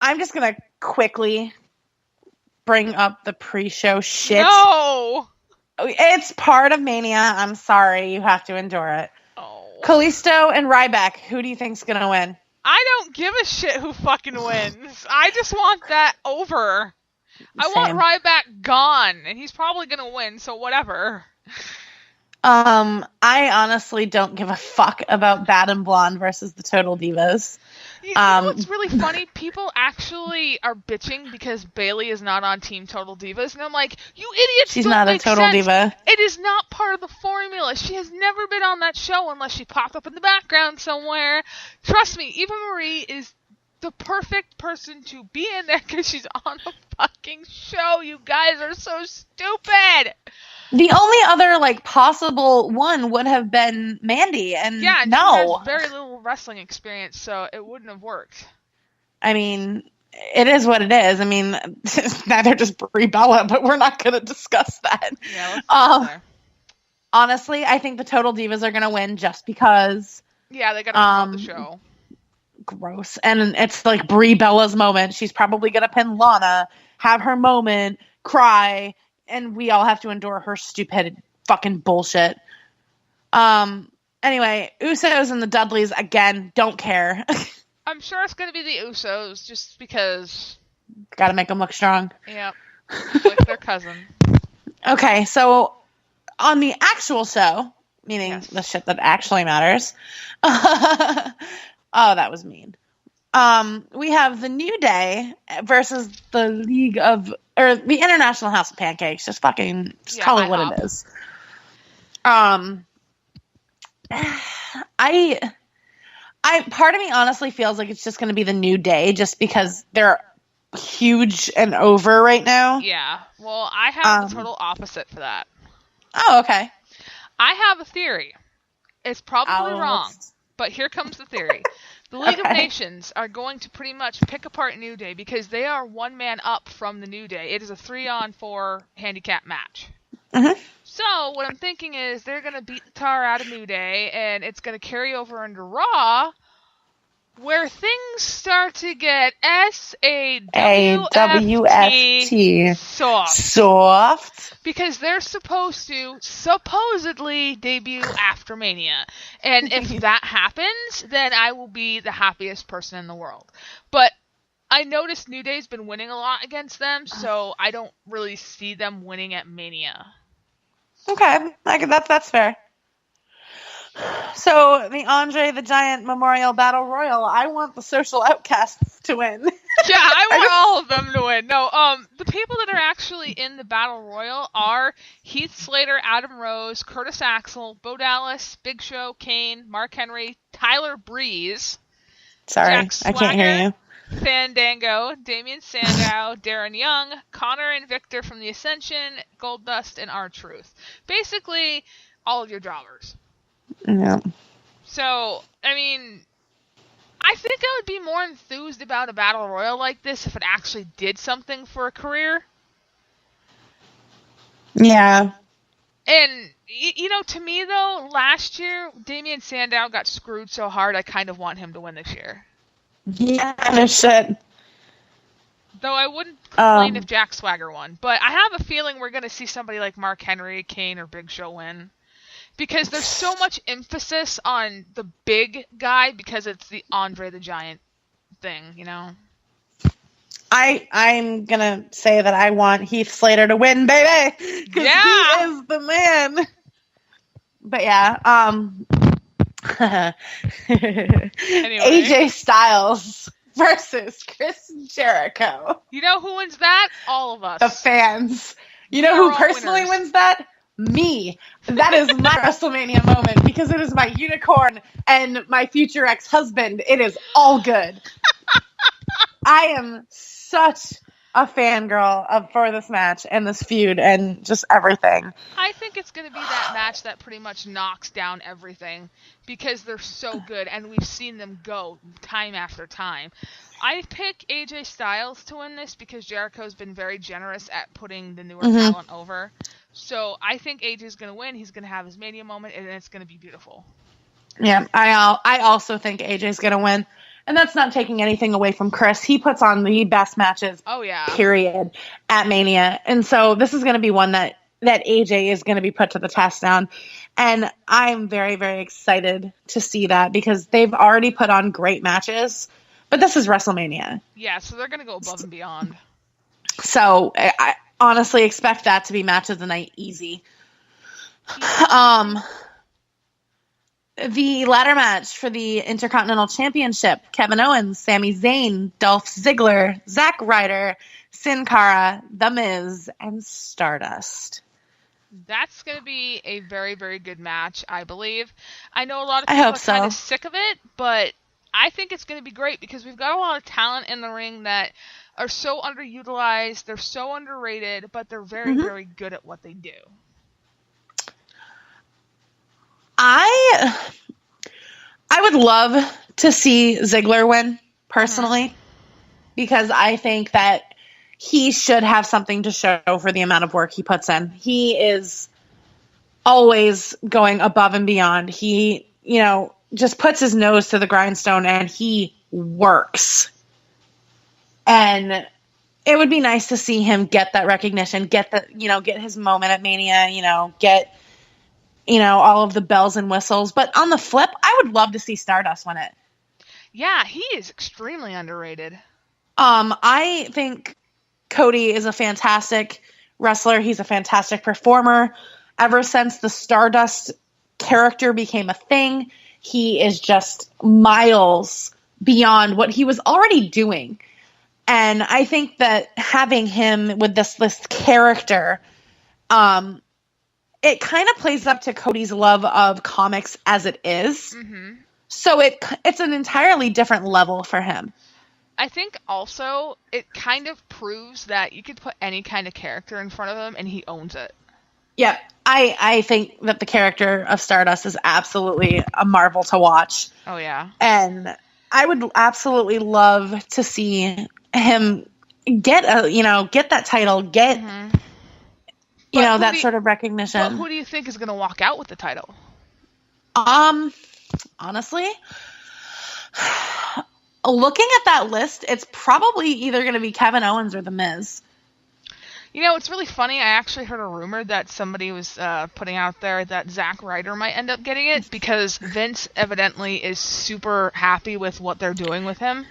I'm just going to quickly bring up the pre-show shit. No! It's part of Mania. I'm sorry. You have to endure it. Oh. Kalisto and Ryback. Who do you think's going to win? I don't give a shit who fucking wins. I just want that over. I want Ryback gone, and he's probably going to win, so whatever. I honestly don't give a fuck about Bad and Blonde versus the Total Divas. You know what's really funny? People actually are bitching because Bayley is not on Team Total Divas, and I'm like, you idiots! She's not a Total Diva. It is not part of the formula. She has never been on that show unless she popped up in the background somewhere. Trust me, Eva Marie is the perfect person to be in there because she's on a fucking show. You guys are so stupid. The only other possible one would have been Mandy, and yeah, and no, she has very little wrestling experience, so it wouldn't have worked. I mean, it is what it is. I mean, neither does Brie Bella, but we're not going to discuss that. Yeah, let's there. Honestly, I think the Total Divas are going to win just because. Yeah, they got to promote the show. Gross, and it's Brie Bella's moment. She's probably going to pin Lana, have her moment, cry. And we all have to endure her stupid fucking bullshit. Anyway, Usos and the Dudleys, again, don't care. I'm sure it's going to be the Usos, just because. Gotta make them look strong. Yep. Like their cousin. Okay, so on the actual show, meaning the shit that actually matters. Oh, that was mean. We have the New Day versus the the International House of Pancakes. Just call it what it is. I part of me honestly feels like it's just going to be the New Day, just because they're huge and over right now. Yeah. Well, I have the total opposite for that. Oh, okay. I have a theory. It's probably wrong, but here comes the theory. The League of Nations are going to pretty much pick apart New Day because they are one man up from the New Day. It is a 3-on-4 handicap match. Mm-hmm. So what I'm thinking is they're going to beat the tar out of New Day, and it's going to carry over into Raw, where things start to get SAWFT soft. Because they're supposed to supposedly debut after Mania. And if that happens, then I will be the happiest person in the world. But I noticed New Day's been winning a lot against them, so I don't really see them winning at Mania. Okay, that's fair. So, the Andre the Giant Memorial Battle Royal, I want the Social Outcasts to win. Yeah, I want all of them to win. No, the people that are actually in the Battle Royal are Heath Slater, Adam Rose, Curtis Axel, Bo Dallas, Big Show, Kane, Mark Henry, Tyler Breeze. Sorry, Jack Swagger, I can't hear you. Fandango, Damian Sandow, Darren Young, Connor and Victor from the Ascension, Goldust, and R-Truth. Basically, all of your jobbers. Yeah. So, I mean, I think I would be more enthused about a battle royal like this if it actually did something for a career. Yeah. And, to me, though, last year, Damian Sandow got screwed so hard, I kind of want him to win this year. Yeah, no shit. Though I wouldn't complain if Jack Swagger won. But I have a feeling we're going to see somebody like Mark Henry, Kane, or Big Show win. Because there's so much emphasis on the big guy because it's the Andre the Giant thing, I'm going to say that I want Heath Slater to win, baby! Because he is the man! But yeah, anyway. AJ Styles versus Chris Jericho. You know who wins that? All of us. The fans. You know who personally wins that? Me. That is my WrestleMania moment because it is my unicorn and my future ex-husband. It is all good. I am such a fangirl for this match and this feud and just everything. I think it's going to be that match that pretty much knocks down everything because they're so good and we've seen them go time after time. I pick AJ Styles to win this because Jericho's been very generous at putting the newer talent over. So I think AJ's going to win. He's going to have his Mania moment, and it's going to be beautiful. Yeah, I also think AJ's going to win. And that's not taking anything away from Chris. He puts on the best matches, period, at Mania. And so this is going to be one that AJ is going to be put to the test on. And I'm very, very excited to see that because they've already put on great matches. But this is WrestleMania. Yeah, so they're going to go above and beyond. So I honestly expect that to be match of the night easy. The ladder match for the Intercontinental Championship, Kevin Owens, Sami Zayn, Dolph Ziggler, Zack Ryder, Sin Cara, The Miz, and Stardust. That's going to be a very, very good match, I believe. I know a lot of people are kind of sick of it, but I think it's going to be great because we've got a lot of talent in the ring that are so underutilized, they're so underrated, but they're very, very good at what they do. I would love to see Ziggler win, personally, because I think that he should have something to show for the amount of work he puts in. He is always going above and beyond. He, just puts his nose to the grindstone and he works. And it would be nice to see him get that recognition, get his moment at Mania, get all of the bells and whistles. But on the flip, I would love to see Stardust win it. Yeah, he is extremely underrated. I think Cody is a fantastic wrestler. He's a fantastic performer. Ever since the Stardust character became a thing, he is just miles beyond what he was already doing. And I think that having him with this character, it kind of plays up to Cody's love of comics as it is. Mm-hmm. So it's an entirely different level for him. I think also it kind of proves that you could put any kind of character in front of him and he owns it. Yeah, I think that the character of Stardust is absolutely a marvel to watch. Oh, yeah. And I would absolutely love to see him get that title, get that sort of recognition. But who do you think is going to walk out with the title? Honestly, looking at that list, it's probably either going to be Kevin Owens or The Miz. It's really funny. I actually heard a rumor that somebody was putting out there that Zack Ryder might end up getting it because Vince evidently is super happy with what they're doing with him.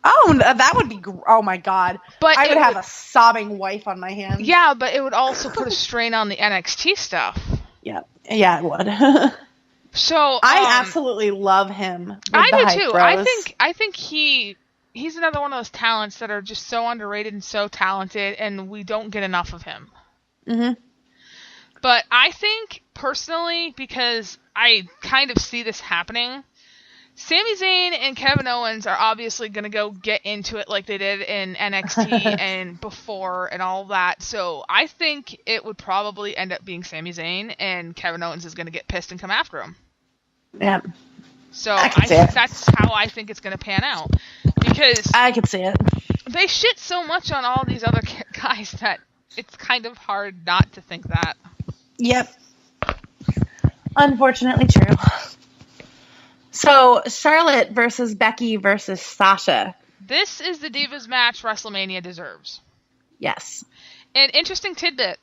Oh, that would be... Oh, my God. But I would have a sobbing wife on my hands. Yeah, but it would also put a strain on the NXT stuff. Yeah, it would. So I absolutely love him. I do, too. Bros. I think he's another one of those talents that are just so underrated and so talented, and we don't get enough of him. Mm-hmm. But I think, personally, because I kind of see this happening, Sami Zayn and Kevin Owens are obviously going to go get into it like they did in NXT and before and all that. So I think it would probably end up being Sami Zayn, and Kevin Owens is going to get pissed and come after him. Yeah. So I think that's how I think it's going to pan out. Because I can see it. They shit so much on all these other guys that it's kind of hard not to think that. Yep. Unfortunately true. So, Charlotte versus Becky versus Sasha. This is the Divas match WrestleMania deserves. Yes. An interesting tidbit.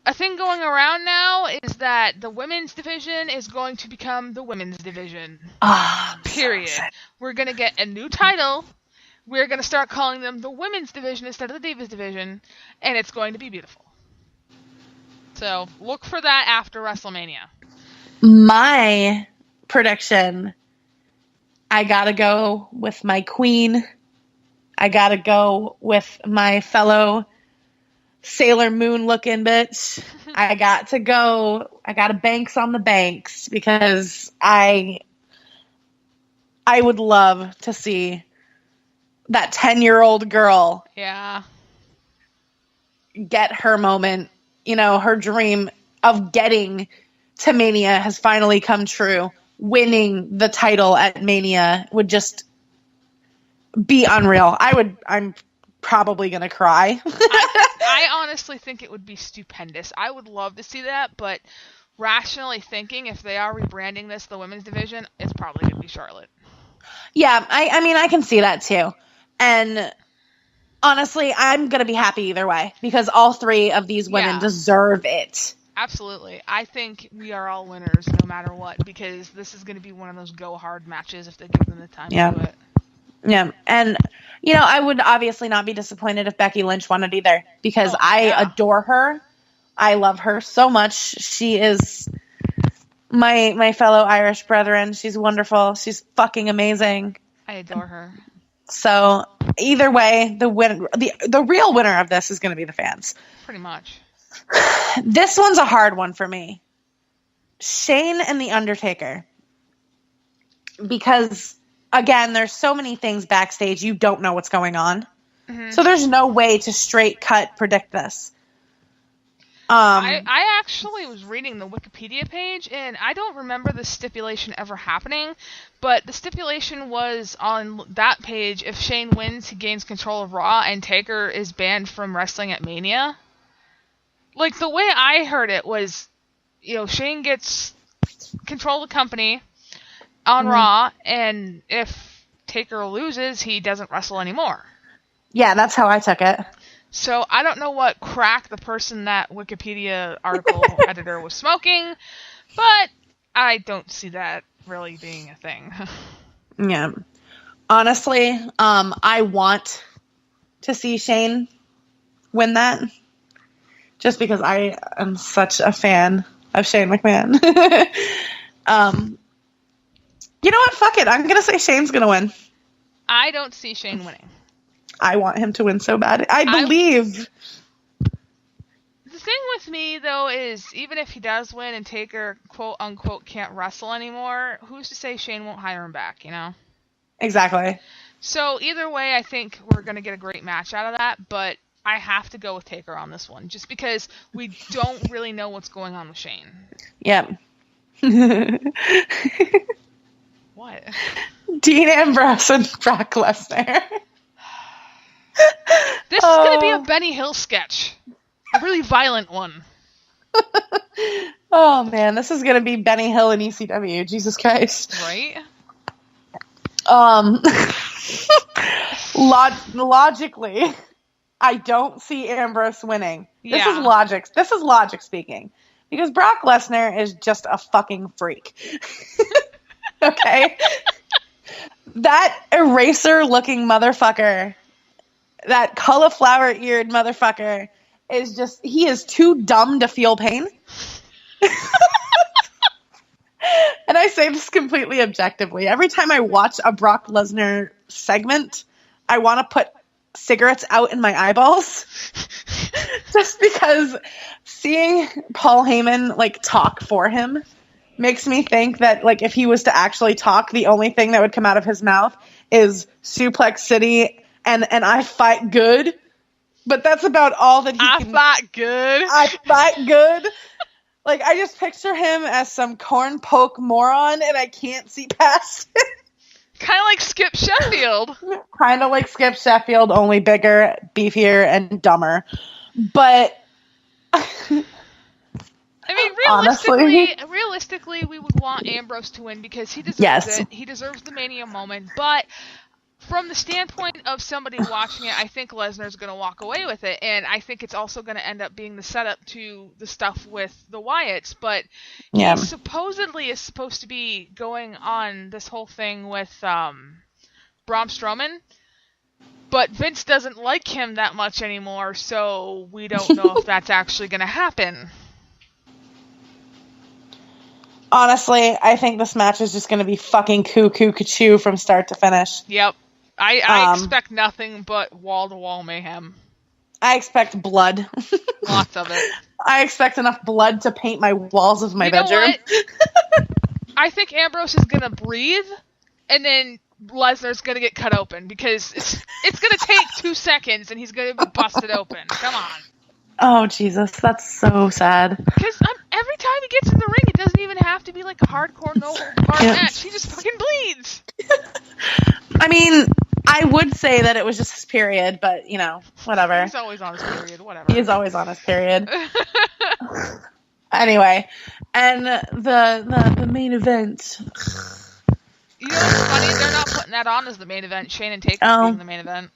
A thing going around now is that the women's division is going to become the women's division. Period. So we're going to get a new title. We're going to start calling them the women's division instead of the Divas division. And it's going to be beautiful. So, look for that after WrestleMania. My prediction, I gotta go with my queen. I gotta go with my fellow Sailor Moon looking bitch. I gotta banks on the banks because I would love to see that 10-year-old girl get her moment. Her dream of getting to Mania has finally come true. Winning the title at Mania would just be unreal. I'm probably going to cry. I honestly think it would be stupendous. I would love to see that, but rationally thinking, if they are rebranding this the women's division, it's probably going to be Charlotte. Yeah, I mean, I can see that too. And honestly, I'm going to be happy either way because all three of these women deserve it. Absolutely. I think we are all winners no matter what because this is going to be one of those go hard matches if they give them the time to do it. Yeah. And, I would obviously not be disappointed if Becky Lynch won it either because I adore her. I love her so much. She is my fellow Irish brethren. She's wonderful. She's fucking amazing. I adore her. So either way, the real winner of this is going to be the fans. Pretty much. This one's a hard one for me. Shane and The Undertaker. Because, again, there's so many things backstage you don't know what's going on. Mm-hmm. So there's no way to straight cut predict this. I actually was reading the Wikipedia page, and I don't remember the stipulation ever happening, but the stipulation was on that page, if Shane wins, he gains control of Raw, and Taker is banned from wrestling at Mania. Like, the way I heard it was, Shane gets control of the company on Raw, and if Taker loses, he doesn't wrestle anymore. Yeah, that's how I took it. So I don't know what crack the person that Wikipedia article editor was smoking, but I don't see that really being a thing. Yeah. Honestly, I want to see Shane win that just because I am such a fan of Shane McMahon. You know what? Fuck it. I'm going to say Shane's going to win. I don't see Shane winning. I want him to win so bad. I believe. The thing with me, though, is even if he does win and Taker, quote unquote, can't wrestle anymore, who's to say Shane won't hire him back, Exactly. So either way, I think we're going to get a great match out of that, but I have to go with Taker on this one, just because we don't really know what's going on with Shane. Yep. What? Dean Ambrose and Brock Lesnar. This is going to be a Benny Hill sketch. A really violent one. Oh, man. This is going to be Benny Hill and ECW. Jesus Christ. Right? Logically, I don't see Ambrose winning. This is logic. This is logic speaking. Because Brock Lesnar is just a fucking freak. Okay? That eraser-looking motherfucker, that cauliflower-eared motherfucker, he is too dumb to feel pain. And I say this completely objectively. Every time I watch a Brock Lesnar segment, I want to put cigarettes out in my eyeballs. Just because seeing Paul Heyman, talk for him makes me think that, if he was to actually talk, the only thing that would come out of his mouth is Suplex City and I fight good. But that's about all that he can... I fight good. I fight good. I just picture him as some corn poke moron, and I can't see past it. Kind of like Skip Sheffield. Kind of like Skip Sheffield, only bigger, beefier, and dumber. But... I mean, realistically, we would want Ambrose to win because he deserves it. He deserves the Mania moment. But from the standpoint of somebody watching it, I think Lesnar's going to walk away with it. And I think it's also going to end up being the setup to the stuff with the Wyatts. But he supposedly is supposed to be going on this whole thing with Braun Strowman. But Vince doesn't like him that much anymore, so we don't know if that's actually going to happen. Honestly, I think this match is just going to be fucking cuckoo-cachoo from start to finish. Yep. I expect nothing but wall-to-wall mayhem. I expect blood. Lots of it. I expect enough blood to paint my walls of my bedroom. What? I think Ambrose is going to breathe, and then Lesnar's going to get cut open, because it's going to take 2 seconds, and he's going to be busted open. Come on. Oh, Jesus. That's so sad. Because every time he gets in the ring, it doesn't even have to be a hardcore no-hard match. He just fucking bleeds. I mean, I would say that it was just his period, but, whatever. He's always on his period, whatever. He is always on his period. Anyway, and the main event. You know what's funny? They're not putting that on as the main event. Shane and Taker being the main event.